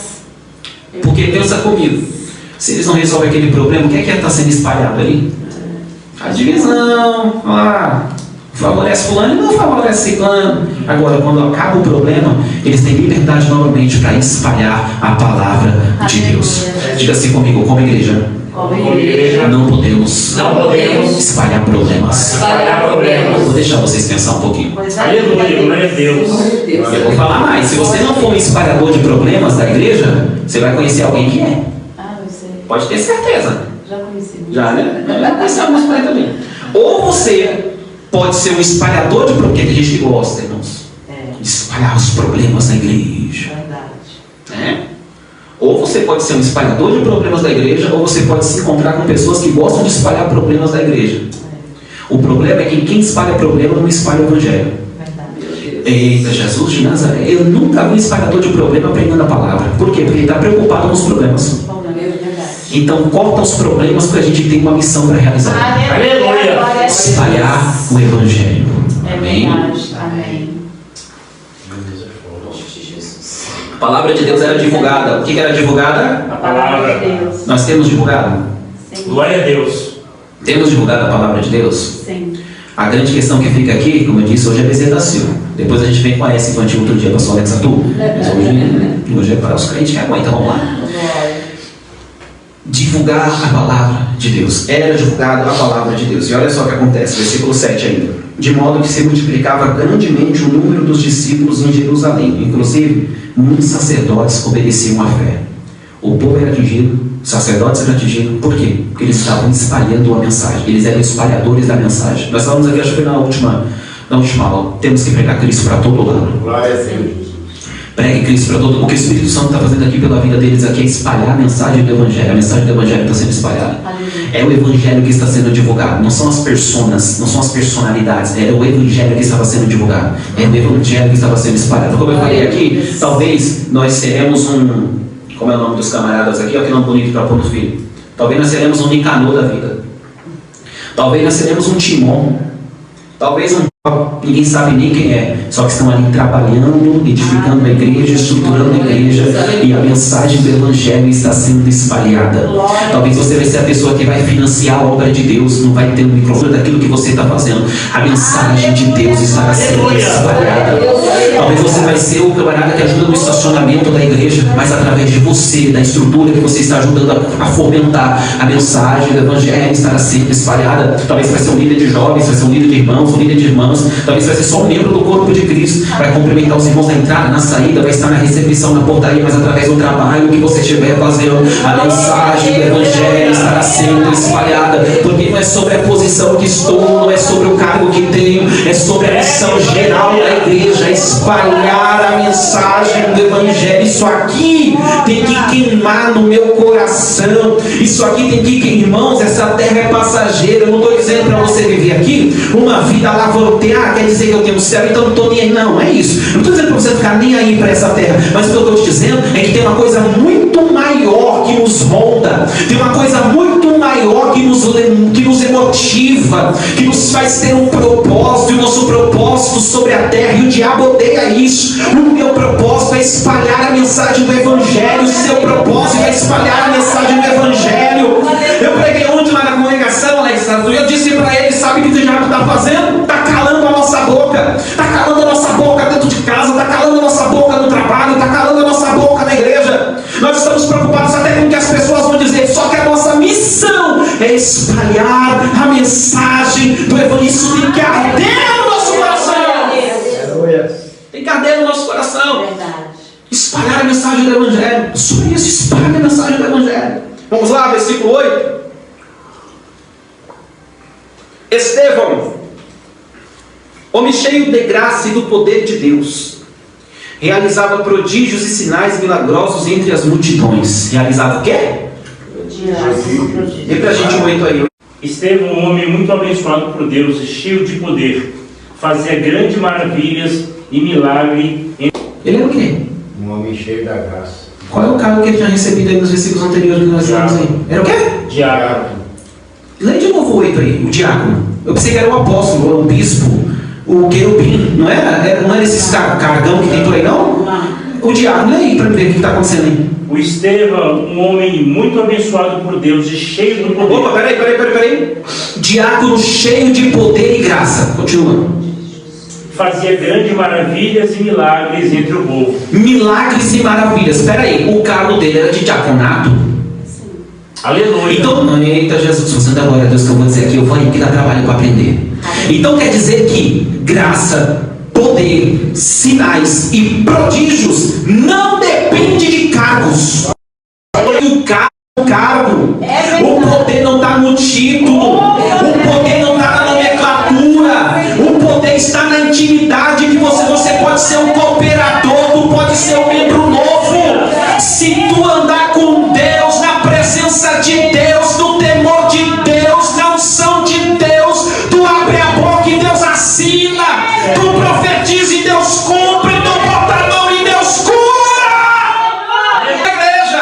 Porque pensa comigo, se eles não resolvem aquele problema, o que é que está sendo espalhado ali? A divisão, favorece fulano e não favorece ciclano. Agora, quando acaba o problema, eles têm liberdade novamente para espalhar a palavra de Deus. Diga assim comigo: como igreja, não podemos espalhar problemas. Vou deixar vocês pensar um pouquinho. Aleluia, glória a Deus. Eu vou falar mais: se você não for um espalhador de problemas da igreja, você vai conhecer alguém que é. Pode ter certeza. Já conheci. Já, né? Já conheci alguns por aí também. Ou você pode ser um espalhador de problemas, que a gente gosta, irmãos, de espalhar os problemas da igreja. Verdade. Ou você pode ser um espalhador de problemas da igreja, ou você pode se encontrar com pessoas que gostam de espalhar problemas da igreja. O problema é que quem espalha problema não espalha o Evangelho. Verdade. Eita, Jesus de Nazaré. Eu nunca vi um espalhador de problema pregando a palavra. Por quê? Porque ele está preocupado com os problemas. Então corta os problemas, porque a gente tem uma missão para realizar. Aleluia. Espalhar o Evangelho. Amém. Amém. A palavra de Deus era divulgada. O que era divulgada? A palavra de Deus. Nós temos divulgado? Sim. Glória a Deus. Temos divulgado a palavra de Deus? Sim. A grande questão que fica aqui, como eu disse, hoje é Bezerra Silva. Depois a gente vem com a S infantil outro dia, pastor Alex Atu. Mas hoje é para os crentes que aguentam. Vamos lá. Divulgar a palavra de Deus. Era divulgada a palavra de Deus. E olha só o que acontece, versículo 7 ainda. De modo que se multiplicava grandemente o número dos discípulos em Jerusalém. Inclusive, muitos sacerdotes obedeciam à fé. O povo era atingido, os sacerdotes eram atingidos. Por quê? Porque eles estavam espalhando a mensagem. Eles eram espalhadores da mensagem. Nós falamos aqui, acho que foi na última aula. Temos que pregar Cristo para todo lado. Glória a Deus. Pregue Cristo para todo mundo. O que o Espírito Santo está fazendo aqui pela vida deles aqui é espalhar a mensagem do Evangelho. A mensagem do Evangelho está sendo espalhada. É o Evangelho que está sendo divulgado. Não são as personas, não são as personalidades. É o Evangelho que estava sendo divulgado. É o Evangelho que estava sendo espalhado. Como eu falei aqui, talvez nós seremos como é o nome dos camaradas aqui? Olha que nome bonito para pôr no filho. Talvez nós seremos um Nicanor da vida. Talvez nós seremos um Timon. Talvez ninguém sabe nem quem é, só que estão ali trabalhando, edificando a igreja, estruturando a igreja, e a mensagem do Evangelho está sendo espalhada. Talvez você vai ser a pessoa que vai financiar a obra de Deus, não vai ter um microfone daquilo que você está fazendo. A mensagem de Deus estará sendo espalhada. Talvez você vai ser o camarada que ajuda no estacionamento da igreja, mas através de você, da estrutura que você está ajudando a fomentar, a mensagem do Evangelho estará sendo espalhada. Talvez você vai ser um líder de jovens, vai ser um líder de irmãos, um líder de irmãs. Talvez vai ser só um membro do corpo de Cristo, vai cumprimentar os irmãos na entrada, na saída, vai estar na recepção, na portaria, mas através do trabalho que você estiver fazendo, a mensagem do Evangelho estará sendo espalhada, porque não é sobre a posição que estou, não é sobre o cargo que tenho, é sobre a missão geral da igreja, espalhar a mensagem do Evangelho. Isso aqui tem que queimar no meu coração. Isso aqui tem que, irmãos, essa terra é passageira. Eu não estou dizendo para você viver aqui uma vida lavantear, quer dizer que eu tenho o céu, então não estou nem aí. Não, é isso. Eu não estou dizendo para você ficar nem aí para essa terra, mas o que eu estou te dizendo é que tem uma coisa muito maior que nos ronda, tem uma coisa muito maior que nos emotiva, que nos faz ter um propósito, e o nosso propósito sobre a terra, e o diabo odeia isso. O meu propósito é espalhar a mensagem do Evangelho, o seu propósito é espalhar a mensagem do Evangelho. Eu preguei ontem lá na congregação, Alexandre, e eu disse para ele: sabe o que o diabo está fazendo? Está calando a nossa boca, está calando a nossa boca dentro de casa, está calando a nossa boca no trabalho, está calando a nossa boca na igreja. Nós estamos preocupados até com o que as pessoas vão dizer, só que a nossa missão é espalhar a mensagem do Evangelho. Isso tem que arder no nosso coração. Tem que arder no nosso coração. Espalhar a mensagem do Evangelho. Sobre isso, espalhe a mensagem do Evangelho. Vamos lá, versículo 8. Estevão, homem cheio de graça e do poder de Deus, realizava prodígios e sinais milagrosos entre as multidões. Realizava o quê? Dê pra gente um momento aí. Estevão, um homem muito abençoado por Deus e cheio de poder, fazia grandes maravilhas e milagre. Ele era o quê? Um homem cheio da graça. Qual é o cargo que ele tinha recebido aí nos versículos anteriores que nós lemos aí? Era o quê? Diácono. Lê de novo o 8 aí, o diácono. Eu pensei que era o apóstolo, o bispo, o querubim. Não era esses cargão que tem por aí, não? O diácono, lê aí para ver o que está acontecendo aí. O Estevão, um homem muito abençoado por Deus e cheio do poder. Opa, peraí. Diácono cheio de poder e graça. Continua. Fazia grandes maravilhas e milagres entre o povo. Milagres e maravilhas. Espera aí, o cargo dele era de diaconato? Sim. Aleluia. Então, eita Jesus, você não dá glória a Deus que eu vou dizer aqui, eu vou aí que dá trabalho para aprender. Então quer dizer que graça, poder, sinais e prodígios não depende de cargos. O cargo, o poder não está no título, o poder não está na nomenclatura, o poder está na intimidade que você pode ser um cooperador, tu pode ser um membro novo. Se tu andar com Deus, na presença de Deus, no temor de Deus, na unção de Deus, tu abre a boca e Deus assina, tu profetiza e Deus cumpre, tu bota a mão e Deus cura. Igreja.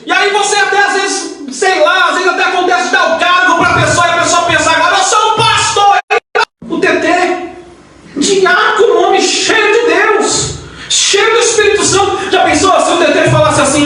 E aí você até às vezes, sei lá, às vezes até acontece dar o cargo para a pessoa e a pessoa pensa: agora eu sou um pastor. O TT, diácono, homem cheio de Deus, cheio do Espírito Santo. Já pensou se o TT falasse assim: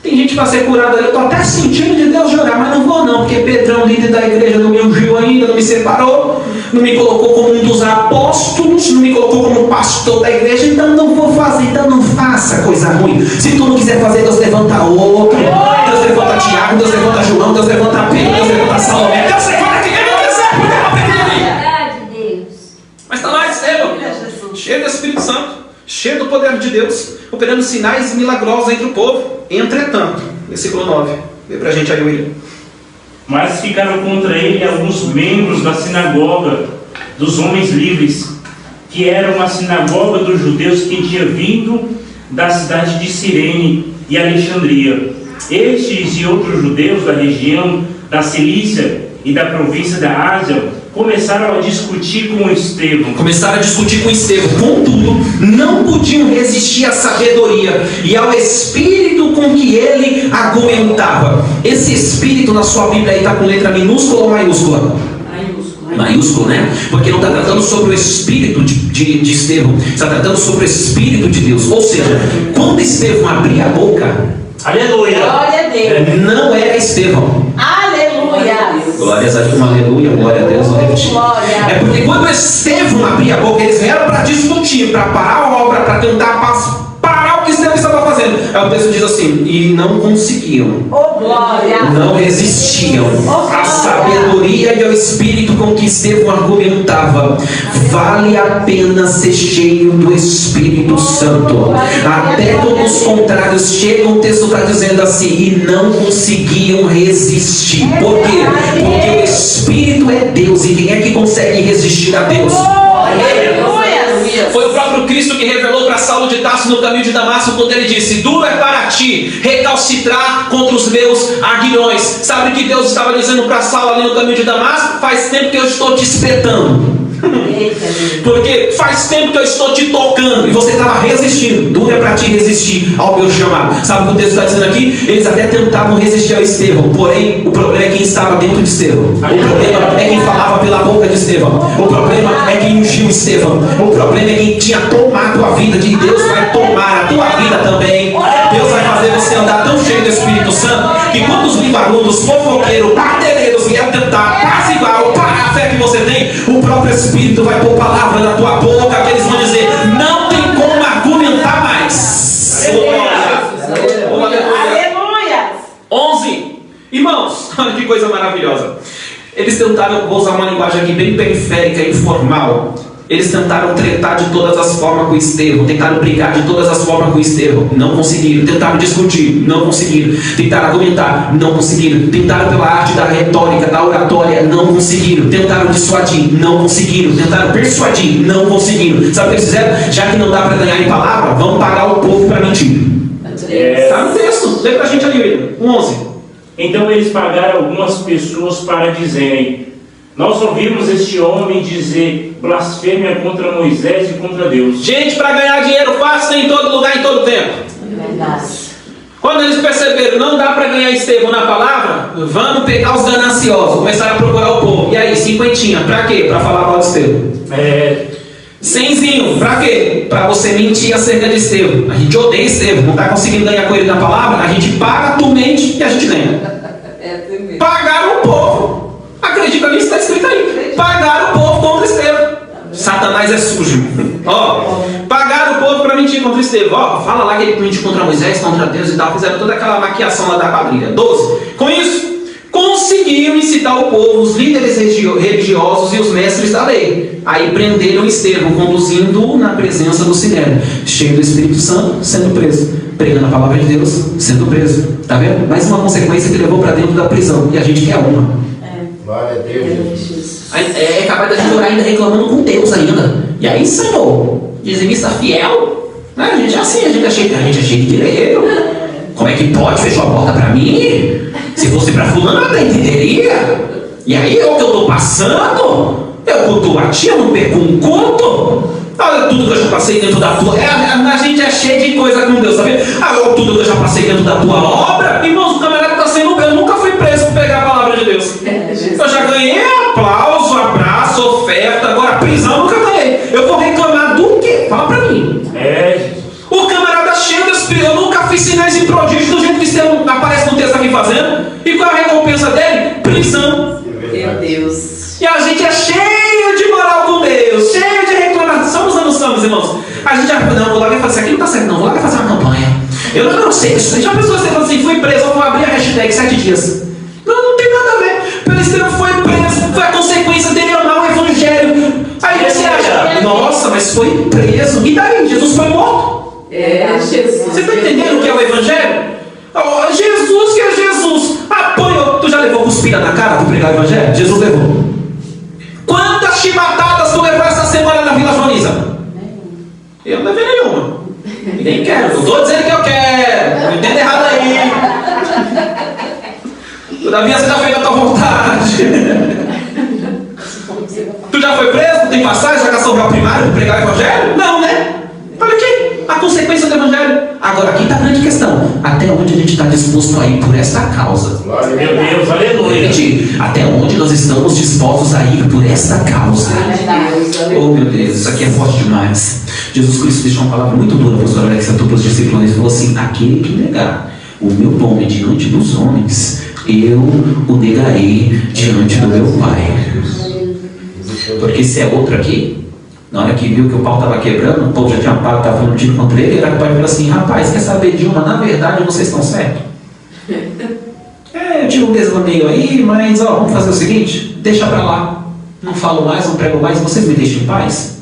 tem gente para ser curada ali, eu estou até sentindo de Deus chorar, mas não vou não, porque Pedrão, líder da igreja, não me ungiu ainda, não me separou, não me colocou como um dos apóstolos, não me colocou como pastor da igreja, então não vou fazer. Então não faça coisa ruim. Se tu não quiser fazer, Deus levanta outro, Deus levanta Tiago, Deus levanta João, Deus levanta Pedro, Deus levanta Salomé, Deus levanta quem não quiser, porque é uma pequena ali. Mas está lá Estevão, cheio do Espírito Santo, cheio do poder de Deus, operando sinais milagrosos entre o povo. Entretanto, versículo 9, vê pra gente aí, William. Mas ficaram contra ele alguns membros da sinagoga dos homens livres, que era uma sinagoga dos judeus que tinha vindo da cidade de Cirene e Alexandria. Estes e outros judeus da região da Cilícia e da província da Ásia começaram a discutir com Estevão. Contudo, não podiam resistir à sabedoria e ao espírito com que ele argumentava. Esse espírito na sua Bíblia aí está com letra minúscula ou maiúscula? Maiúsculo, né? Porque não está tratando sobre o espírito de Estevão, está tratando sobre o espírito de Deus. Ou seja, quando Estevão abria a boca, aleluia, glória a Deus, não era Estevão. Aleluia. Glórias a Deus, aleluia, glória a Deus, vou repetir. É porque quando Estevão abria a boca, eles vieram para discutir, para parar a obra, para tentar parar o que Estevão estava fazendo. Aí o texto diz assim: e não conseguiam, não resistiam à sabedoria e ao espírito com que Estevão argumentava. Vale a pena ser cheio do Espírito Santo. Até todos os contrários chegam, o texto está dizendo assim: e não conseguiam resistir. Por quê? Porque o Espírito é Deus, e quem é que consegue resistir a Deus? Aleluia. Foi o próprio Cristo que revelou para Saulo de Tarso no caminho de Damasco, quando ele disse: duro é para ti recalcitrar contra os meus aguilhões. Sabe o que Deus estava dizendo para Saulo ali no caminho de Damasco? Faz tempo que eu estou te espetando. Porque faz tempo que eu estou te tocando e você estava resistindo. Duro é para ti resistir ao meu chamado. Sabe o que o texto está dizendo aqui? Eles até tentavam resistir ao Estevão, porém o problema é quem estava dentro de Estevão. O problema é quem falava pela boca de Estevão. O problema é quem ungiu Estevão. O problema é quem tinha tomado a vida. De Deus vai tomar a tua vida também. Deus vai fazer você andar tão cheio do Espírito Santo que quando os libarudos, fofoqueiros, parteireiros vierem tentar apaziguar a fé que você tem, o próprio Espírito vai pôr palavra na tua boca que eles vão dizer: não tem como argumentar mais. Aleluia. 11. Irmãos, olha que coisa maravilhosa. Eles tentaram, vou usar uma linguagem aqui bem periférica, informal. Eles tentaram tretar de todas as formas com o Estevão, tentaram brigar de todas as formas com o Estevão, não conseguiram. Tentaram discutir, não conseguiram. Tentaram argumentar, não conseguiram. Tentaram pela arte da retórica, da oratória, não conseguiram. Tentaram dissuadir, não conseguiram. Tentaram persuadir, não conseguiram. Sabe o que eles fizeram? Já que não dá para ganhar em palavra, vamos pagar o povo para mentir. Está no texto, lê pra gente ali, William, 11. Então eles pagaram algumas pessoas para dizerem: nós ouvimos este homem dizer blasfêmia contra Moisés e contra Deus. Gente, para ganhar dinheiro fácil tem em todo lugar, em todo tempo. Quando eles perceberam não dá para ganhar Estevão na palavra, vamos pegar os gananciosos, começaram a procurar o povo. E aí, cinquentinha, para quê? Para falar mal de Estevão. Cenzinho, pra quê? Pra você mentir acerca de Estevão. A gente odeia Estevão, não está conseguindo ganhar com ele na palavra, a gente paga, tu mente e a gente ganha. Pagaram o povo. Acredita nisso? Está escrito aí. Pagaram o povo contra Estevão. Satanás é sujo. Ó, pagaram o povo para mentir contra Estevão. Ó, fala lá que ele mentiu contra Moisés, contra Deus e tal. Fizeram toda aquela maquiação lá da quadrilha. 12. Com isso, conseguiram incitar o povo, os líderes religiosos e os mestres da lei. Aí prenderam Estevão, conduzindo-o na presença do Sinédrio, cheio do Espírito Santo, sendo preso. Pregando a palavra de Deus, sendo preso. Tá vendo? Mais uma consequência que levou para dentro da prisão. E a gente quer uma. Glória a Deus. É capaz da gente orar ainda reclamando com Deus ainda. E aí, Senhor, dizimista fiel, né? A gente é assim, a gente é cheio de dinheiro. Como é que pode? Fechou a porta para mim? Se fosse para fulano, eu até entenderia. E aí, o que eu estou passando, eu cultuo a ti, eu não perco um culto. Olha tudo que eu já passei dentro da tua... A gente é cheio de coisa com Deus, sabe? Olha tudo que eu já passei dentro da tua obra. Irmãos, o camarada está sendo... Eu nunca fui preso por pegar a palavra de Deus. Eu já ganhei aplauso, abraço, oferta. Agora, prisão eu nunca ganhei. Eu vou reclamar do quê? Fala pra mim. O camarada cheio do Espírito. Eu nunca fiz sinais e prodígios do jeito que você aparece no texto aqui fazendo. E qual é a recompensa dele? Prisão. Meu Deus. E a gente é cheio de moral com Deus, cheio de reclamação. Somos, irmãos. A gente já, não, vou lá fazer isso aqui, não tá certo, não. Vou lá fazer uma campanha. Eu não sei isso. Já pensou você falando assim, fui preso, vou abrir a hashtag 7 dias. Não tem nada a ver. Pelo Estevão foi preso, foi a consequência dele amar o Evangelho. Aí você acha, nossa, mas foi preso. E daí? Jesus foi morto. Jesus. Você está entendendo o que é o Evangelho? Oh, Jesus que é Jesus. Apoio. Tu já levou cuspida na cara para pregar o Evangelho? Jesus levou. Quantas chibatadas tu levou essa semana na Vila Joaniza? Eu não levei nenhuma. Nem quero. Eu estou dizendo que eu quero. Não entenda errado aí. Todavia você já fez a tua vontade. Tu já foi preso? Tu tem passagem? Já gastou o grau primário para pregar o Evangelho? Não, né? Olha aqui, a consequência do Evangelho. Agora, aqui está a grande questão. Até onde a gente está disposto a ir por esta causa? Glória a Meu Deus. Deus, aleluia. Gente, até onde nós estamos dispostos a ir por esta causa? Oh, meu Deus, isso aqui é forte demais. Jesus Cristo deixou uma palavra muito dura, pastor Alex, para os discípulos. Ele falou assim: aquele que negar o meu nome diante dos homens, eu o negarei diante do meu Pai. Porque se é outro aqui, na hora que viu que o pau estava quebrando, o povo já tinha pago, estava fazendo um tiro contra ele, era capaz de falar assim: rapaz, quer saber de uma? Na verdade, vocês estão certos. Eu tiro um desvaneio aí, mas ó, vamos fazer o seguinte: deixa pra lá. Não falo mais, não prego mais, vocês me deixem em paz.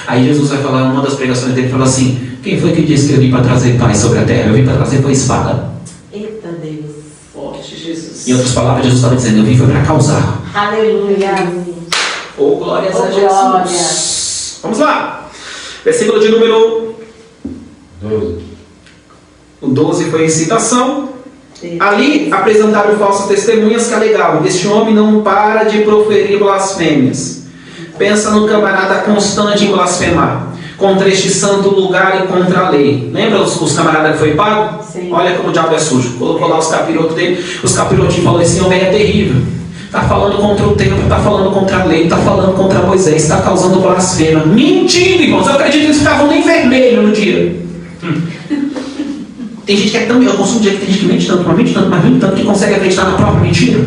Aí Jesus vai falar, numa das pregações dele, falou assim: quem foi que disse que eu vim para trazer paz sobre a terra? Eu vim para trazer foi espada. Eita Deus. Forte Jesus. Em outras palavras, Jesus estava dizendo: eu vim foi para causar. Aleluia. Oh, glórias a Jesus. Glória. Vamos lá. Versículo de número 12. o 12 foi em citação. Ali apresentaram falsas testemunhas que alegavam: este homem não para de proferir blasfêmias. Pensa no camarada constante em blasfemar contra este santo lugar e contra a lei. Lembra os camaradas que foi pago? Sim. Olha como o diabo é sujo. Colocou lá os capirotos dele. Os capirotinhos falaram: esse homem é terrível. Está falando contra o templo, está falando contra a lei, está falando contra Moisés, está causando blasfema. Mentindo, irmãos. Eu acredito que eles ficavam nem vermelhos no dia. Tem gente que é tão... Eu consumo dia que tem gente que mente tanto, mas mente tanto que consegue acreditar na própria mentira.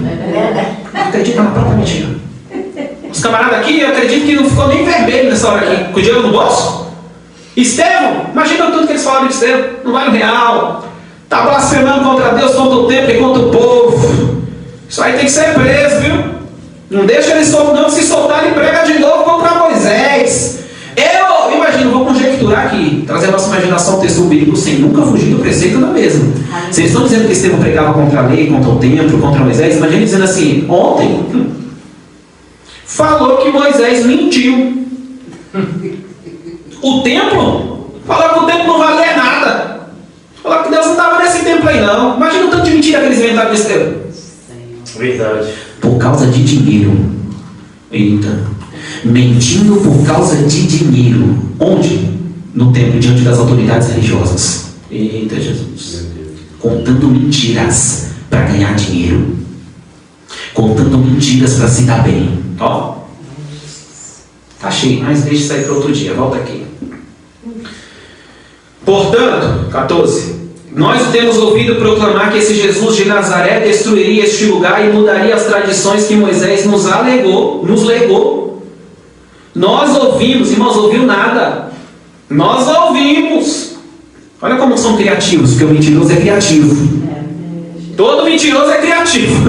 Acredita na própria mentira. Os camaradas aqui, eu acredito que não ficou nem vermelho nessa hora aqui, com o dinheiro no bolso. Estevão, imagina tudo que eles falaram de Estevão. Não vai no real. Está blasfemando contra Deus, contra o templo e contra o povo. Isso aí tem que ser preso, viu? Não deixa eles não se soltarem e prega de novo contra Moisés. Eu imagino, vou conjecturar aqui, trazer a nossa imaginação ao texto bíblico sem nunca fugir do preceito da mesma. Se eles estão dizendo que Estevão pregava contra a lei, contra o templo, contra Moisés, imagina dizendo assim: ontem falou que Moisés mentiu. O templo? Falou que o templo não valia nada. Falou que Deus não estava nesse templo aí não. Imagina o tanto de mentira que eles inventaram de Estevão. Verdade. Por causa de dinheiro. Eita. Mentindo por causa de dinheiro. Onde? No templo, diante das autoridades religiosas. Eita Jesus. Contando mentiras para ganhar dinheiro. Contando mentiras para se dar bem. Ó. Tá cheio, mas deixa isso aí para outro dia. Volta aqui. Portanto, 14. Nós temos ouvido proclamar que esse Jesus de Nazaré destruiria este lugar e mudaria as tradições que Moisés nos legou. Nós ouvimos, irmãos, ouviu nada. Nós ouvimos. Olha como são criativos, porque o mentiroso é criativo. Todo mentiroso é criativo.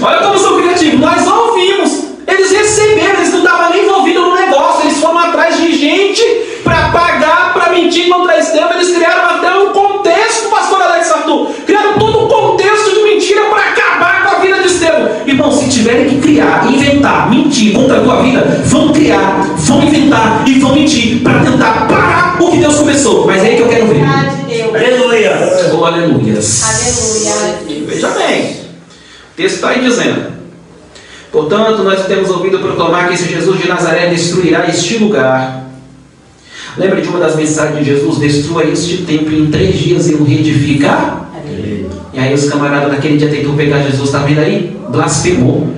Olha como são criativos. Nós ouvimos. Eles receberam, eles não estavam nem envolvidos no negócio. Eles foram atrás de gente para pagar, para mentir contra Estevão. Eles criaram até um contexto, pastor Alex Arthur. Criaram todo um contexto de mentira para acabar com a vida de Estevão. Irmão, se tiverem que criar, inventar, mentir contra a tua vida, vão criar, vão inventar e vão mentir para tentar parar o que Deus começou. Mas é aí que eu quero ver. Aleluia. Oh, aleluias. Aleluia. Veja bem. O texto está aí dizendo: portanto, nós temos ouvido proclamar que esse Jesus de Nazaré destruirá este lugar. Lembra de uma das mensagens de Jesus? Destrua este templo e em 3 dias ele o reedificar. E aí os camaradas naquele dia tentou pegar Jesus, está vendo aí? Blasfemou.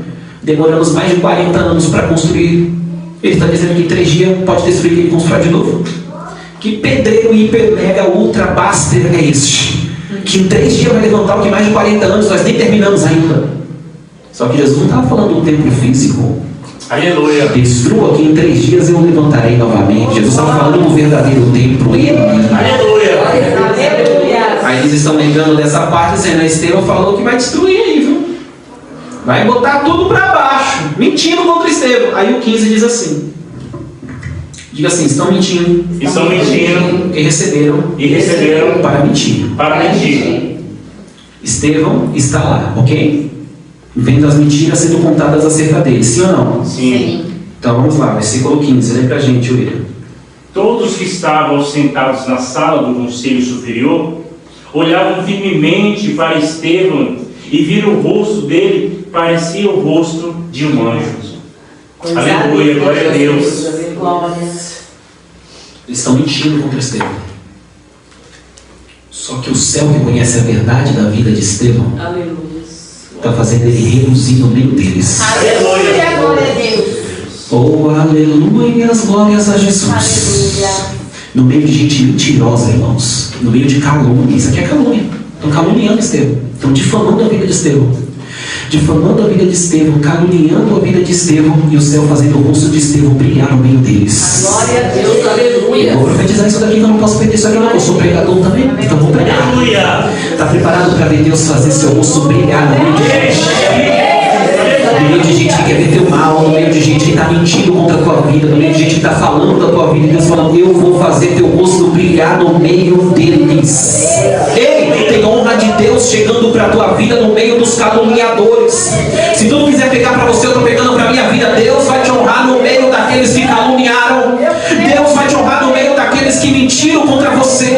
Demoramos mais de 40 anos para construir. Ele está dizendo que em 3 dias pode destruir e constrói de novo. Que pedreiro hiper mega ultra baster é este? Que em 3 dias vai levantar o que mais de 40 anos nós nem terminamos ainda. Só que Jesus não estava falando do templo físico. Aleluia. Destrua que em 3 dias eu levantarei novamente. Jesus estava falando do verdadeiro templo. Aleluia. Aleluia. Aí eles estão lembrando dessa parte, dizendo: Estevão falou que vai destruir aí, viu? Vai botar tudo para baixo. Mentindo contra Estevão. Aí o 15 diz assim: diga assim, estão mentindo. Estão mentindo. E receberam para mentir. Estevão está lá, ok? Vendo as mentiras sendo contadas acerca dele, sim ou não? Sim. Então vamos lá, versículo 15, lê pra gente, William. Todos que estavam sentados na sala do conselho superior olhavam firmemente para Estevão e viram o rosto dele, parecia o rosto de um anjo. Aleluia, glória a Deus. Eles estão mentindo contra Estevão. Só que o céu reconhece a verdade da vida de Estevão. Aleluia. Está fazendo ele reluzir no meio deles. Aleluia, glória a Deus. Oh, aleluia, glórias a Jesus. Aleluia. No meio de gente mentirosa, irmãos. No meio de calúnia. Isso aqui é calúnia. Estão caluniando Estevão. Estão difamando a vida de Estevão. Difamando a vida de Estevão, caluniando a vida de Estevão, e o céu fazendo o rosto de Estevão brilhar no meio deles. Glória a Deus, aleluia. Eu vou profetizar isso daqui, que eu não posso perder isso aqui, não. Eu sou pregador também, então vou pregar. Aleluia. Está preparado para ver Deus fazer seu rosto brilhar no meio de gente? No meio de gente que quer ver teu mal, no meio de gente que está mentindo contra a tua vida, no meio de gente que está falando da tua vida, e Deus falando: eu vou fazer teu rosto brilhar no meio deles. Ei, tem honra de Deus chegando para a tua vida no meio dos caluniadores. Se tu não quiser pegar para você, eu estou pegando para a minha vida. Deus vai te honrar no meio daqueles que caluniaram. Deus vai te honrar no conspiram contra você.